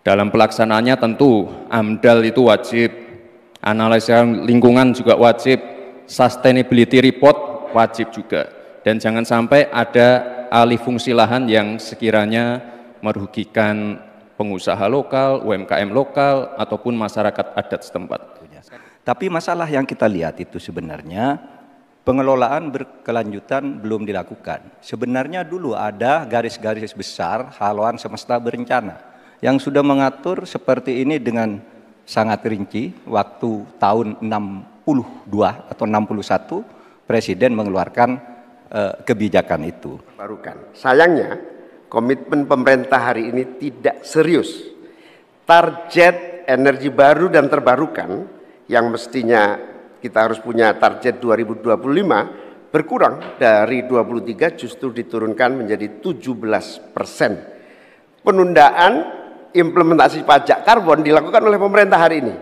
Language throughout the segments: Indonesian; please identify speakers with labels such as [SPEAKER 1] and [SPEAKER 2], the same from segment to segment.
[SPEAKER 1] Dalam pelaksanaannya tentu AMDAL itu wajib, analisa lingkungan juga wajib, sustainability report wajib juga. Dan jangan sampai ada alih fungsi lahan yang sekiranya merugikan pengusaha lokal, UMKM lokal, ataupun masyarakat adat setempat.
[SPEAKER 2] Tapi masalah yang kita lihat itu sebenarnya pengelolaan berkelanjutan belum dilakukan. Sebenarnya dulu ada garis-garis besar haluan semesta berencana yang sudah mengatur seperti ini dengan sangat rinci. Waktu tahun 62 atau 61 Presiden mengeluarkan kebijakan itu.
[SPEAKER 3] Sayangnya komitmen pemerintah hari ini tidak serius. Target energi baru dan terbarukan yang mestinya kita harus punya target 2025 berkurang dari 23 justru diturunkan menjadi 17%. Penundaan implementasi pajak karbon dilakukan oleh pemerintah hari ini.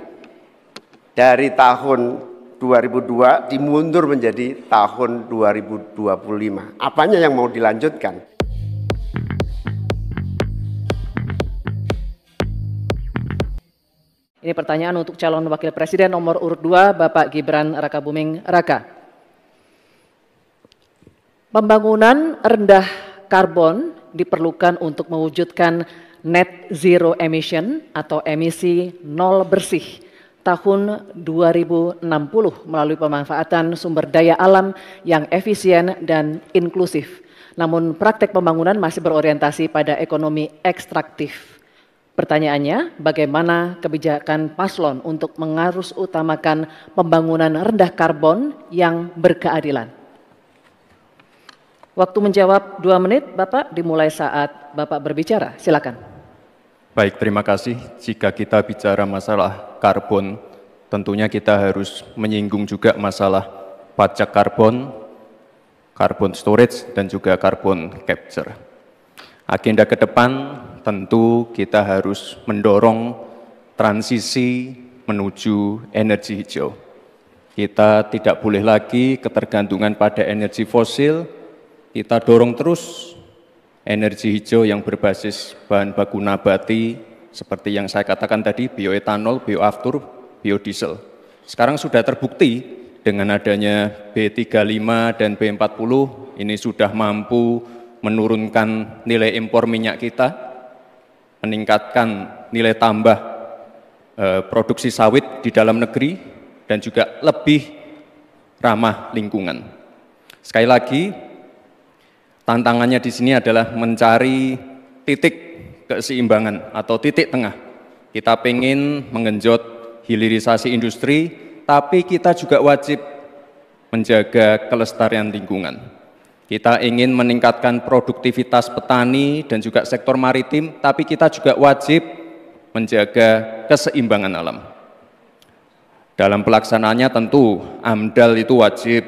[SPEAKER 3] Dari tahun 2002 dimundur menjadi tahun 2025. Apanya yang mau dilanjutkan?
[SPEAKER 4] Ini pertanyaan untuk calon wakil presiden nomor urut 2, Bapak Gibran Rakabuming Raka. Pembangunan rendah karbon diperlukan untuk mewujudkan net zero emission atau emisi nol bersih tahun 2060 melalui pemanfaatan sumber daya alam yang efisien dan inklusif. Namun praktek pembangunan masih berorientasi pada ekonomi ekstraktif. Pertanyaannya, bagaimana kebijakan paslon untuk mengarus utamakan pembangunan rendah karbon yang berkeadilan? Waktu menjawab 2 menit, Bapak, dimulai saat Bapak berbicara. Silakan.
[SPEAKER 1] Baik, terima kasih. Jika kita bicara masalah karbon, tentunya kita harus menyinggung juga masalah pajak karbon, carbon storage, dan juga carbon capture. Agenda ke depan tentu kita harus mendorong transisi menuju energi hijau. Kita tidak boleh lagi ketergantungan pada energi fosil, kita dorong terus energi hijau yang berbasis bahan baku nabati, seperti yang saya katakan tadi, bioetanol, bioaftur, biodiesel. Sekarang sudah terbukti dengan adanya B35 dan B40, ini sudah mampu menurunkan nilai impor minyak kita, meningkatkan nilai tambah produksi sawit di dalam negeri, dan juga lebih ramah lingkungan. Sekali lagi, tantangannya di sini adalah mencari titik keseimbangan atau titik tengah. Kita ingin menggenjot hilirisasi industri, tapi kita juga wajib menjaga kelestarian lingkungan. Kita ingin meningkatkan produktivitas petani dan juga sektor maritim, tapi kita juga wajib menjaga keseimbangan alam. Dalam pelaksanaannya tentu AMDAL itu wajib,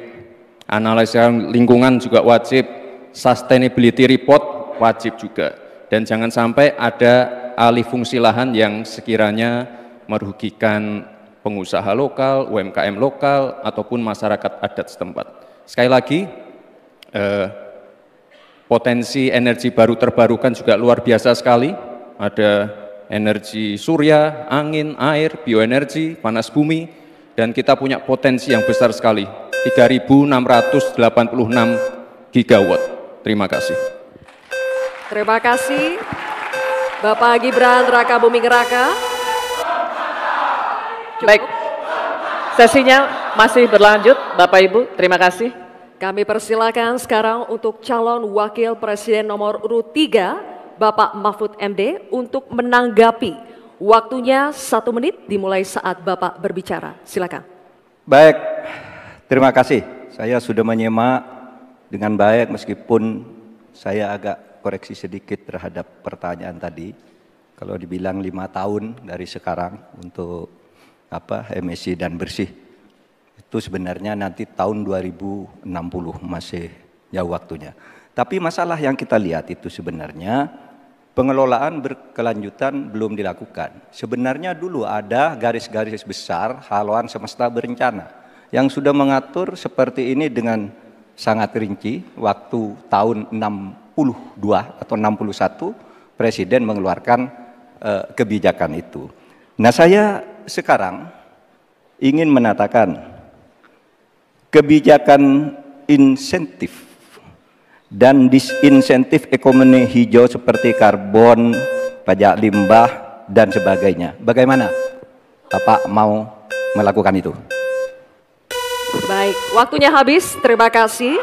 [SPEAKER 1] analisa lingkungan juga wajib, sustainability report wajib juga, dan jangan sampai ada alih fungsi lahan yang sekiranya merugikan pengusaha lokal, UMKM lokal, ataupun masyarakat adat setempat. Sekali lagi, potensi energi baru terbarukan juga luar biasa sekali. Ada energi surya, angin, air, bioenergi, panas bumi, dan kita punya potensi yang besar sekali, 3.686 gigawatt. Terima kasih.
[SPEAKER 5] Terima kasih, Bapak Gibran Rakabuming Raka.
[SPEAKER 4] Baik, sesinya masih berlanjut, Bapak Ibu. Terima kasih.
[SPEAKER 5] Kami persilakan sekarang untuk calon wakil presiden nomor urut 3, Bapak Mahfud MD, untuk menanggapi. Waktunya 1 menit dimulai saat Bapak berbicara. Silakan.
[SPEAKER 2] Baik, terima kasih. Saya sudah menyimak dengan baik, meskipun saya agak koreksi sedikit terhadap pertanyaan tadi. Kalau dibilang 5 tahun dari sekarang untuk emisi dan bersih, itu sebenarnya nanti tahun 2060, masih jauh waktunya. Tapi masalah yang kita lihat itu sebenarnya pengelolaan berkelanjutan belum dilakukan. Sebenarnya dulu ada garis-garis besar haluan semesta berencana yang sudah mengatur seperti ini dengan sangat rinci. Waktu tahun 62 atau 61 Presiden mengeluarkan kebijakan itu. Nah, saya sekarang ingin menatakan kebijakan insentif dan disinsentif ekonomi hijau seperti karbon, pajak limbah, dan sebagainya. Bagaimana Bapak mau melakukan itu?
[SPEAKER 5] Baik, waktunya habis. Terima kasih.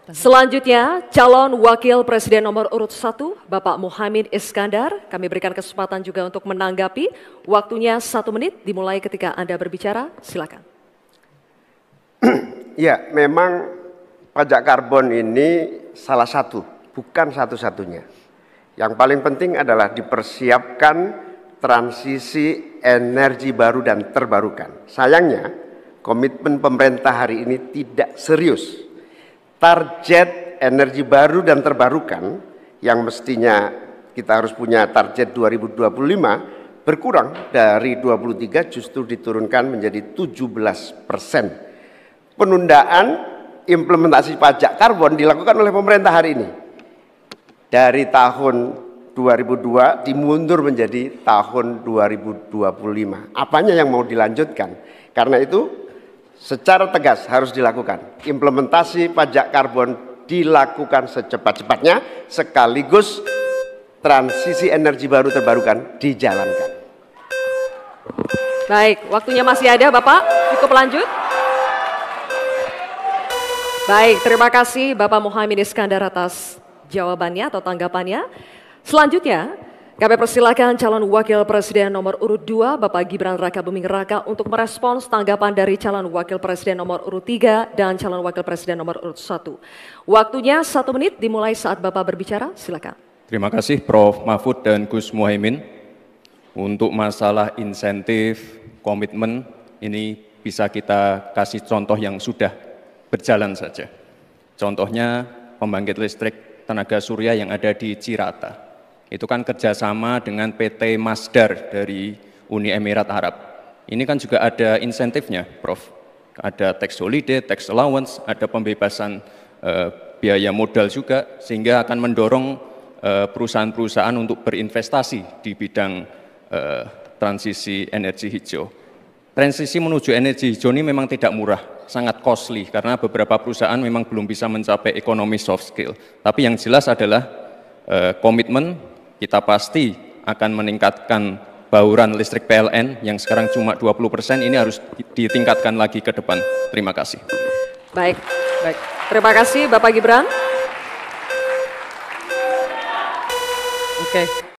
[SPEAKER 5] Selanjutnya, calon wakil presiden nomor urut 1, Bapak Muhaimin Iskandar. Kami berikan kesempatan juga untuk menanggapi. Waktunya 1 menit, dimulai ketika Anda berbicara. Silakan.
[SPEAKER 3] Ya, memang pajak karbon ini salah satu, bukan satu-satunya. Yang paling penting adalah dipersiapkan transisi energi baru dan terbarukan. Sayangnya, komitmen pemerintah hari ini tidak serius. Target energi baru dan terbarukan yang mestinya kita harus punya target 2025 berkurang dari 23 justru diturunkan menjadi 17%. Penundaan implementasi pajak karbon dilakukan oleh pemerintah hari ini. Dari tahun 2002 dimundur menjadi tahun 2025. Apanya yang mau dilanjutkan? Karena itu secara tegas harus dilakukan. Implementasi pajak karbon dilakukan secepat-cepatnya sekaligus transisi energi baru terbarukan dijalankan.
[SPEAKER 5] Baik, waktunya masih ada Bapak, cukup lanjut. Baik, terima kasih Bapak Muhaimin Iskandar atas jawabannya atau tanggapannya. Selanjutnya, kami persilakan calon wakil presiden nomor urut 2, Bapak Gibran Rakabuming Raka untuk merespons tanggapan dari calon wakil presiden nomor urut 3 dan calon wakil presiden nomor urut 1. Waktunya 1 menit dimulai saat Bapak berbicara, silakan.
[SPEAKER 1] Terima kasih Prof. Mahfud dan Gus Muhaimin. Untuk masalah insentif, komitmen, ini bisa kita kasih contoh yang sudah berjalan saja. Contohnya pembangkit listrik tenaga surya yang ada di Cirata. Itu kan kerjasama dengan PT Masdar dari Uni Emirat Arab. Ini kan juga ada insentifnya, Prof. Ada tax holiday, tax allowance, ada pembebasan biaya modal juga, sehingga akan mendorong perusahaan-perusahaan untuk berinvestasi di bidang transisi energi hijau. Transisi menuju energi hijau ini memang tidak murah, sangat costly, karena beberapa perusahaan memang belum bisa mencapai ekonomi soft skill. Tapi yang jelas adalah komitmen kita pasti akan meningkatkan bauran listrik PLN yang sekarang cuma 20%, ini harus ditingkatkan lagi ke depan. Terima kasih.
[SPEAKER 5] Baik. Terima kasih Bapak Gibran. Oke,